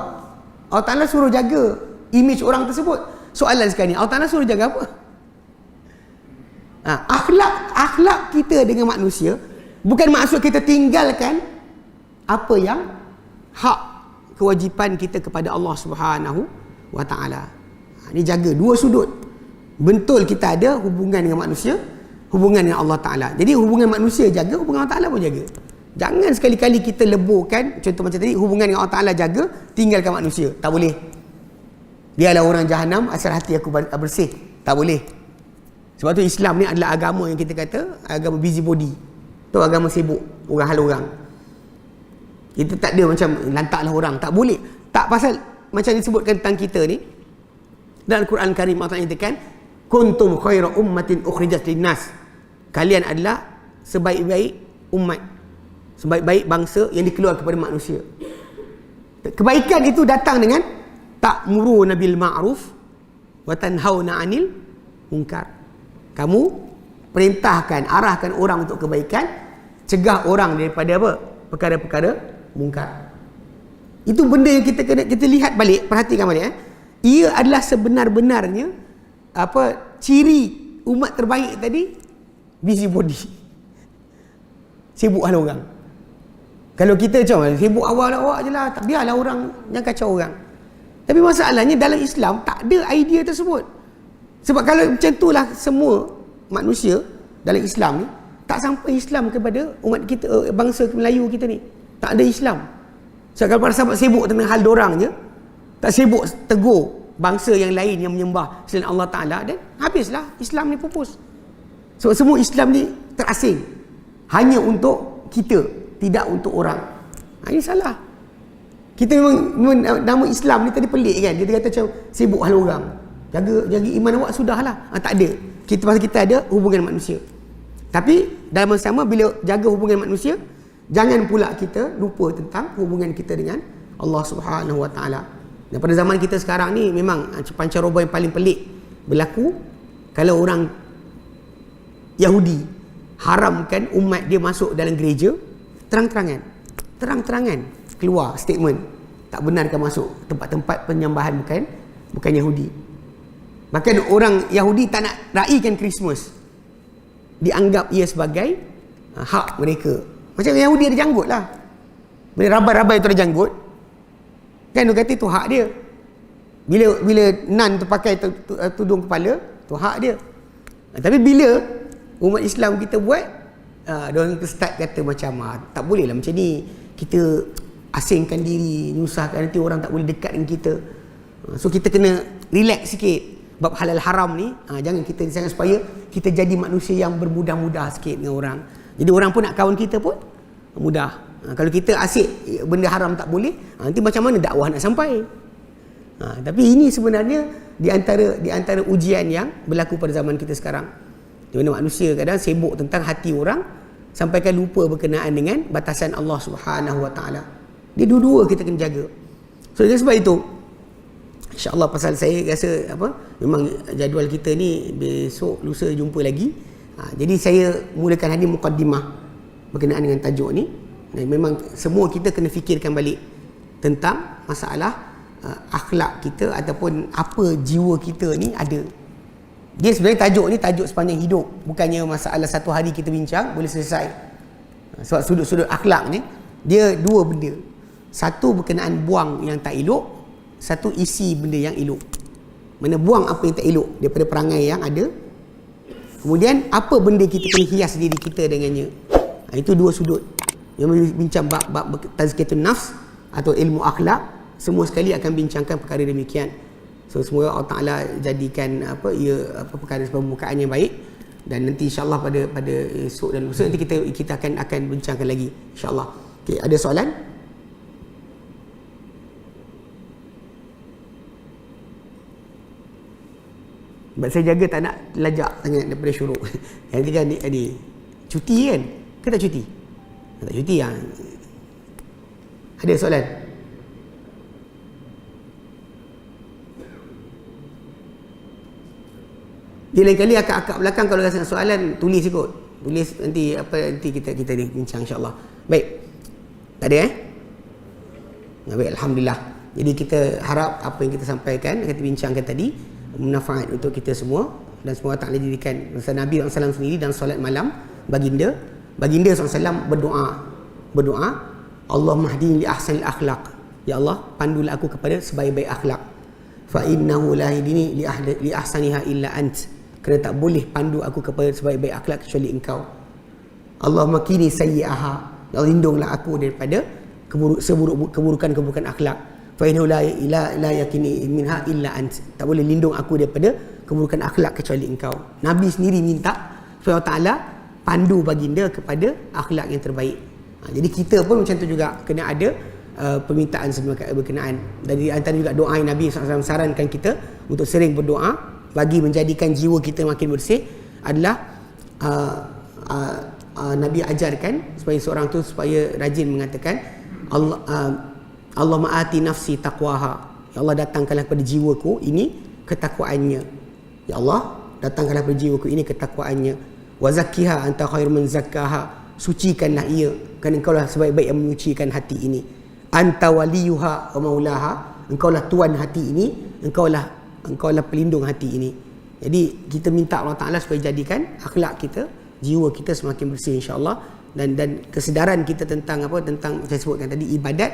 Allah Ta'ala suruh jaga image orang tersebut. Soalan sekarang ni, Allah Ta'ala suruh jaga apa? Akhlak kita dengan manusia bukan maksud kita tinggalkan apa yang hak kewajipan kita kepada Allah Subhanahu Wa Ta'ala. Ini jaga dua sudut. Betul kita ada hubungan dengan manusia, hubungan dengan Allah Ta'ala. Jadi hubungan manusia jaga, hubungan Allah Ta'ala pun jaga. Jangan sekali-kali kita leburkan, contoh macam tadi, hubungan dengan Allah Ta'ala jaga, tinggalkan manusia. Tak boleh. Biarlah orang jahanam, asal hati aku bersih. Tak boleh. Sebab tu Islam ni adalah agama yang kita kata agama busybody. Tu agama sibuk, orang hal orang. Kita tak ada macam lantaklah orang. Tak boleh. Tak, pasal macam disebutkan tentang kita ni dalam Al-Quran Karim, Allah Ta'ala nyatakan kuntum khaira ummatin ukhrijat linnas, kalian adalah sebaik-baik umat, sebaik-baik bangsa yang dikeluarkan kepada manusia. Kebaikan itu datang dengan ta'muruna bil ma'ruf wa tanhauna 'anil munkar. Kamu perintahkan, arahkan orang untuk kebaikan, cegah orang daripada apa? Perkara-perkara mungkar. Itu benda yang kita lihat balik, perhatikan balik. Ia adalah sebenar-benarnya apa ciri umat terbaik tadi, busybody. Sibuk hal orang. Kalau kita macam sibuk awak je lah, tak biarlah orang, jangan kacau orang. Tapi masalahnya dalam Islam tak ada idea tersebut. Sebab kalau macam itulah semua manusia dalam Islam ni, tak sampai Islam kepada umat kita, bangsa Melayu kita ni. Tak ada Islam. Sebab kalau para sahabat sibuk tentang hal dorang je, tak sibuk tegur bangsa yang lain yang menyembah selain Allah Ta'ala, dan habislah Islam ni pupus. Sebab semua Islam ni terasing. Hanya untuk kita, tidak untuk orang. Ini salah. Kita memang nama Islam ni tadi pelik kan. Dia kata macam sibuk hal orang. Jaga iman awak sudahlah. Tak ada. Pasal kita ada hubungan manusia. Tapi dalam masa sama bila jaga hubungan manusia, jangan pula kita lupa tentang hubungan kita dengan Allah Subhanahu Wa Ta'ala. Dan pada zaman kita sekarang ni memang pancaroba yang paling pelik berlaku kalau orang Yahudi haramkan umat dia masuk dalam gereja, terang-terangan keluar statement tak benarkan masuk tempat-tempat penyembahan bukan Yahudi. Bahkan orang Yahudi tak nak raikan Christmas, dianggap ia sebagai hak mereka. Macam Yahudi ada janggut lah, bila rabai-rabai tu ada janggut kan, dia kata itu hak dia. Bila nan tu pakai tudung kepala, tu hak dia. Tapi bila umat Islam kita buat, diorang start kata macam tak boleh lah macam ni, kita asingkan diri, nyusahkan, nanti orang tak boleh dekat dengan kita. So kita kena relax sikit. bab halal haram ni, jangan kita jangan supaya kita jadi manusia yang bermudah-mudah sikit dengan orang. Jadi orang pun nak kawan kita pun mudah. Kalau kita asyik benda haram tak boleh, nanti macam mana dakwah nak sampai? Tapi ini sebenarnya di antara ujian yang berlaku pada zaman kita sekarang. Di mana manusia kadang sibuk tentang hati orang sampaikan lupa berkenaan dengan batasan Allah Subhanahu Wa Taala. Dia dua-dua kita kena jaga. So dengan sebab itu, insya-Allah pasal saya rasa memang jadual kita ni besok lusa jumpa lagi. Jadi saya mulakan hari mukaddimah berkenaan dengan tajuk ni. Dan memang semua kita kena fikirkan balik tentang masalah akhlak kita ataupun apa jiwa kita ni ada. Dia sebenarnya tajuk ni tajuk sepanjang hidup, bukannya masalah satu hari kita bincang boleh selesai. Sebab sudut-sudut akhlak ni dia dua benda. Satu berkenaan buang yang tak elok, satu isi benda yang elok. Mana buang apa yang tak elok daripada perangai yang ada. Kemudian apa benda kita kena hias diri kita dengannya. Itu dua sudut. Yang bincang bab tazkiyatun nafs atau ilmu akhlak, semua sekali akan bincangkan perkara demikian. So semoga Allah Taala jadikan perkara sebagai pembukaan yang baik, dan nanti insya-Allah pada esok dan lusa nanti kita akan bincangkan lagi insya-Allah. Okey, ada soalan? Sebab saya jaga tak nak lajak sangat daripada syuruk. Yang tiga ni cuti kan? Ke tak cuti? Tak cuti lah. Ada soalan? Dia lain kali akak-akak belakang kalau rasa soalan tulis ikut. Tulis nanti nanti kita ni bincang insya-Allah. Baik. Tak ada baik, alhamdulillah. Jadi kita harap apa yang kita sampaikan, kita bincangkan tadi bermanfaat untuk kita semua, dan semoga Allah Taala jadikan Nabi SAW sendiri dan solat malam baginda SAW berdoa, Allahumma hdini li ahsanil akhlaq. Ya Allah, pandulah aku kepada sebaik-baik akhlak. Fa innahu la yahdini li ahsaniha illa ant. Kerana tak boleh pandu aku kepada sebaik-baik akhlak kecuali engkau. Allahumma qini sayyi'aha. Ya Allah, lindunglah aku daripada keburukan akhlak. Fa innahu la yakini minha illa ant. Tak boleh lindung aku daripada keburukan akhlak kecuali engkau. Nabi sendiri minta supaya Allah Taala pandu baginda kepada akhlak yang terbaik. Jadi kita pun macam tu juga kena ada permintaan berkenaan. Dari antara juga doa yang Nabi SAW sarankan kita untuk sering berdoa bagi menjadikan jiwa kita makin bersih adalah Nabi ajarkan supaya seorang tu supaya rajin mengatakan Allahumma ati nafsi taqwaha. Ya Allah, datangkanlah pada jiwaku ini ketakwaannya. Ya Allah, datangkanlah pada jiwaku ini ketakwaannya. Wa zakkiha anta khairu man zakkaha. Sucikanlah ia, kerana engkau lah sebaik-baik yang menyucikan hati ini. Anta waliyuha wa maulaha. Engkau lah tuan hati ini, engkau lah pelindung hati ini. Jadi kita minta Allah Taala supaya jadikan akhlak kita, jiwa kita semakin bersih insya-Allah, dan kesedaran kita tentang saya sebutkan tadi, ibadat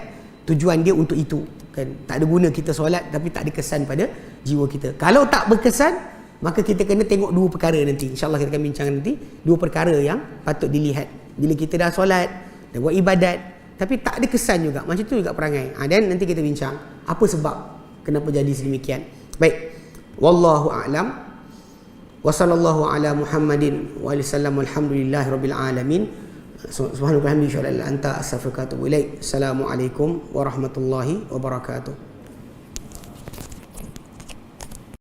tujuan dia untuk itu kan. Tak ada guna kita solat tapi tak ada kesan pada jiwa kita. Kalau tak berkesan, maka kita kena tengok dua perkara nanti. InsyaAllah kita akan bincang nanti dua perkara yang patut dilihat. Bila kita dah solat, dah buat ibadat, tapi tak ada kesan juga, macam tu juga perangai. Dan nanti kita bincang apa sebab kenapa jadi sedemikian. Baik, wallahu a'lam. Wa sallallahu ala Muhammadin wa alihi wasallam. Alhamdulillahi rabbil alamin. Subhanallah, hamdulillah, anta astaghfiruka wa atubu ilaik. Assalamualaikum warahmatullahi wabarakatuh.